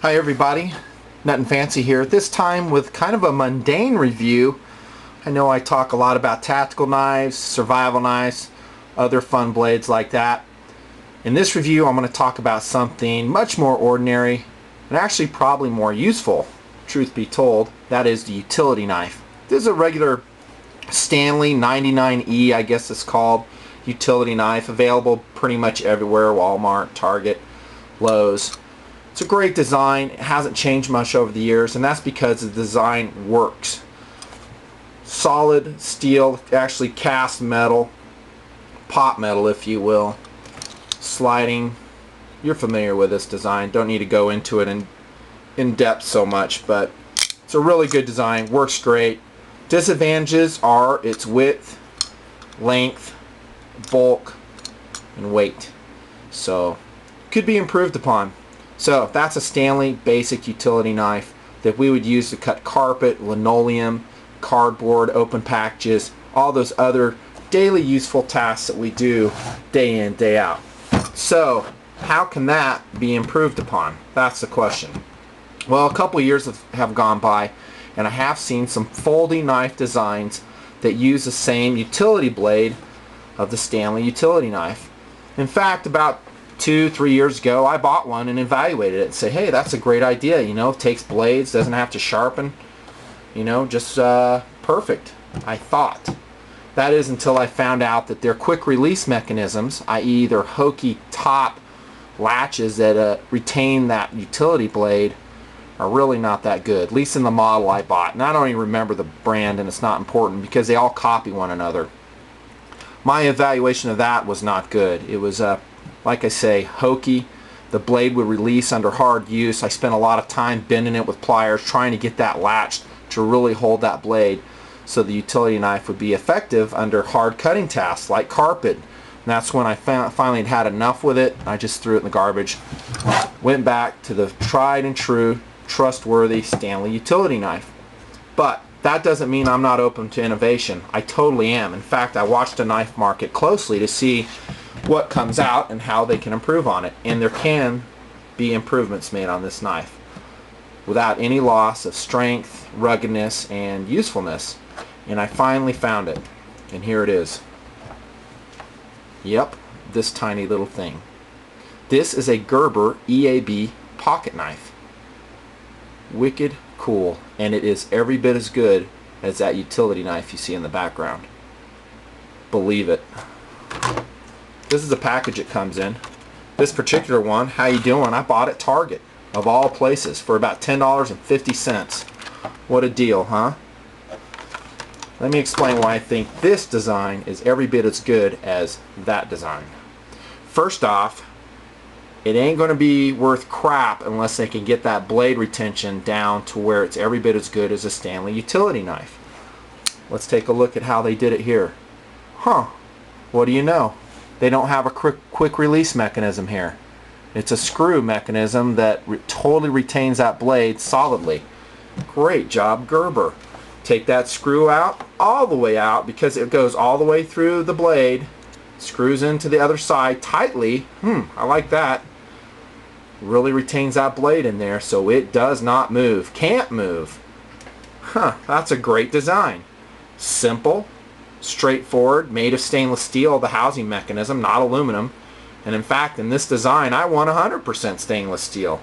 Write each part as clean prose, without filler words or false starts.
Hi everybody, nothing fancy here. This time with kind of a mundane review. I know I talk a lot about tactical knives, survival knives, other fun blades like that. In this review I'm going to talk about something much more ordinary and actually probably more useful, truth be told. That is the utility knife. This is a regular Stanley 99E, I guess it's called, utility knife, available pretty much everywhere, Walmart, Target, Lowe's. It's a great design. It hasn't changed much over the years, and that's because the design works. Solid steel, actually cast metal, pot metal if you will, sliding. You're familiar with this design. Don't need to go into it in depth so much, but it's a really good design. Works great. Disadvantages are its width, length, bulk, and weight. So could be improved upon. So that's a Stanley basic utility knife that we would use to cut carpet, linoleum, cardboard, open packages, all those other daily useful tasks that we do day in, day out. So how can that be improved upon? That's the question. Well, a couple years have gone by and I have seen some folding knife designs that use the same utility blade of the Stanley utility knife. In fact, about 2-3 years ago I bought one and evaluated it and said, hey, that's a great idea, you know, it takes blades, doesn't have to sharpen, you know, just perfect, I thought. That is until I found out that their quick release mechanisms, i.e. their hokey top latches that retain that utility blade, are really not that good, at least in the model I bought. And I don't even remember the brand, and it's not important because they all copy one another. My evaluation of that was not good. It was like I say, hokey. The blade would release under hard use. I spent a lot of time bending it with pliers trying to get that latch to really hold that blade so the utility knife would be effective under hard cutting tasks like carpet. And that's when I finally had enough with it. I just threw it in the garbage. Went back to the tried and true, trustworthy Stanley utility knife. But that doesn't mean I'm not open to innovation. I totally am. In fact, I watched the knife market closely to see what comes out and how they can improve on it. And there can be improvements made on this knife without any loss of strength, ruggedness, and usefulness. And I finally found it. And here it is. Yep, this tiny little thing. This is a Gerber EAB Pocket Knife. Wicked cool. And it is every bit as good as that utility knife you see in the background. Believe it. This is the package it comes in. This particular one, how you doing? I bought at Target, of all places, for about $10.50. What a deal, huh? Let me explain why I think this design is every bit as good as that design. First off, it ain't going to be worth crap unless they can get that blade retention down to where it's every bit as good as a Stanley utility knife. Let's take a look at how they did it here. Huh, what do you know? They don't have a quick release mechanism here. It's a screw mechanism that totally retains that blade solidly. Great job, Gerber. Take that screw out, all the way out, because it goes all the way through the blade, screws into the other side tightly. I like that. Really retains that blade in there so it does not move, can't move. That's a great design. Simple, straightforward, made of stainless steel, the housing mechanism, not aluminum. And in fact, in this design I want 100% stainless steel.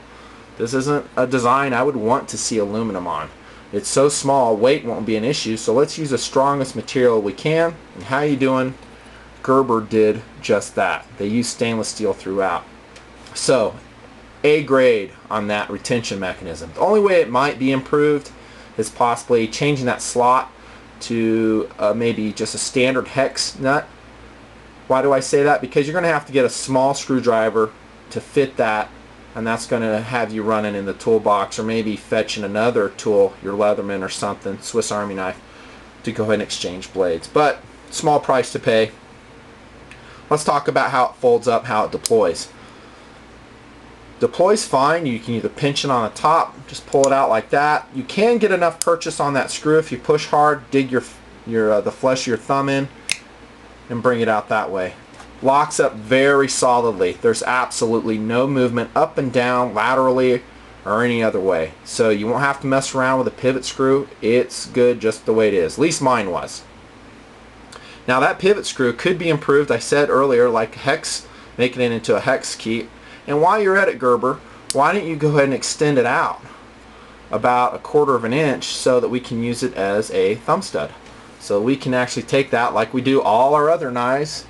This isn't a design I would want to see aluminum on. It's so small, weight won't be an issue, so let's use the strongest material we can. And how you doing? Gerber did just that. They used stainless steel throughout. So A grade on that retention mechanism. The only way it might be improved is possibly changing that slot to maybe just a standard hex nut. Why do I say that? Because you're going to have to get a small screwdriver to fit that, and that's going to have you running in the toolbox or maybe fetching another tool, your Leatherman or something, Swiss Army knife, to go ahead and exchange blades. But small price to pay. Let's talk about how it folds up, how it deploys. Deploys fine. You can either pinch it on the top, just pull it out like that. You can get enough purchase on that screw if you push hard, dig the flesh of your thumb in, and bring it out that way. locks up very solidly. There's absolutely no movement up and down, laterally, or any other way. So you won't have to mess around with a pivot screw. It's good just the way it is. At least mine was. Now that pivot screw could be improved. I said earlier, like hex, making it into a hex key. And while you're at it, Gerber, why don't you go ahead and extend it out about 1/4 of an inch so that we can use it as a thumb stud. So we can actually take that like we do all our other knives,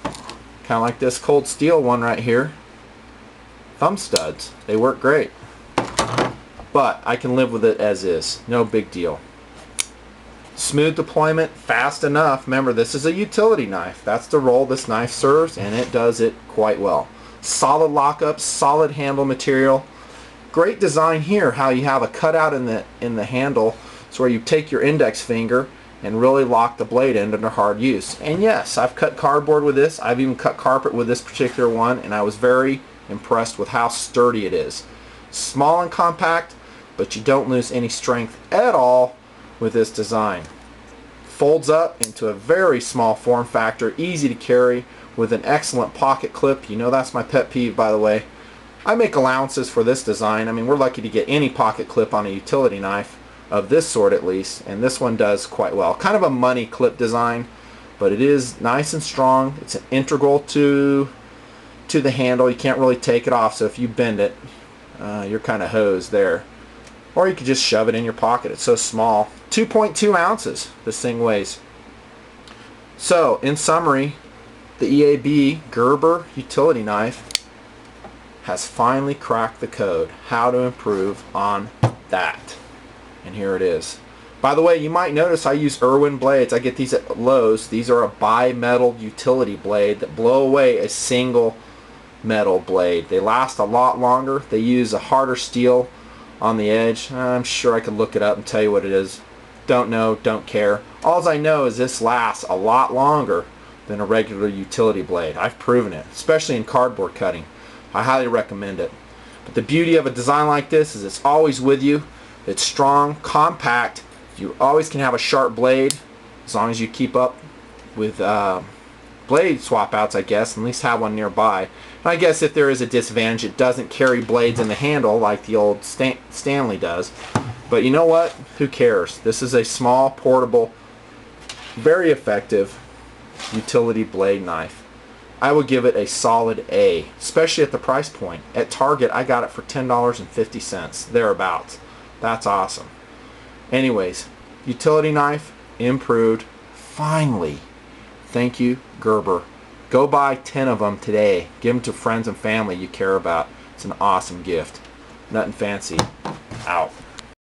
kind of like this cold steel one right here. Thumb studs, they work great. But I can live with it as is, no big deal. Smooth deployment, fast enough. Remember, this is a utility knife. That's the role this knife serves, and it does it quite well. Solid lockup, solid handle material. Great design here, how you have a cutout in the handle, so where you take your index finger and really lock the blade in under hard use. And yes, I've cut cardboard with this. I've even cut carpet with this particular one, and I was very impressed with how sturdy it is. Small and compact, but you don't lose any strength at all with this design. Folds up into a very small form factor, easy to carry, with an excellent pocket clip. You know that's my pet peeve, by the way. I make allowances for this design. I mean, we're lucky to get any pocket clip on a utility knife of this sort at least, and this one does quite well. Kind of a money clip design, but it is nice and strong. It's an integral to the handle. You can't really take it off, so if you bend it, you're kind of hosed there. Or you could just shove it in your pocket. It's so small. 2.2 ounces this thing weighs. So, in summary, the EAB Gerber utility knife has finally cracked the code. How to improve on that. And here it is. By the way, you might notice I use Irwin blades. I get these at Lowe's. These are a bi-metal utility blade that blow away a single metal blade. They last a lot longer. They use a harder steel on the edge. I'm sure I could look it up and tell you what it is. Don't know, don't care. All I know is this lasts a lot longer than a regular utility blade. I've proven it, especially in cardboard cutting. I highly recommend it. But the beauty of a design like this is it's always with you. It's strong, compact. You always can have a sharp blade as long as you keep up with blade swap outs, I guess, and at least have one nearby. And I guess if there is a disadvantage, it doesn't carry blades in the handle like the old Stanley does. But you know what? Who cares? This is a small, portable, very effective utility blade knife. I would give it a solid A, especially at the price point. At Target, I got it for $10.50, thereabouts. That's awesome. Anyways, utility knife, improved, finally. Thank you, Gerber. Go buy 10 of them today. Give them to friends and family you care about. It's an awesome gift. Nothing fancy. Out.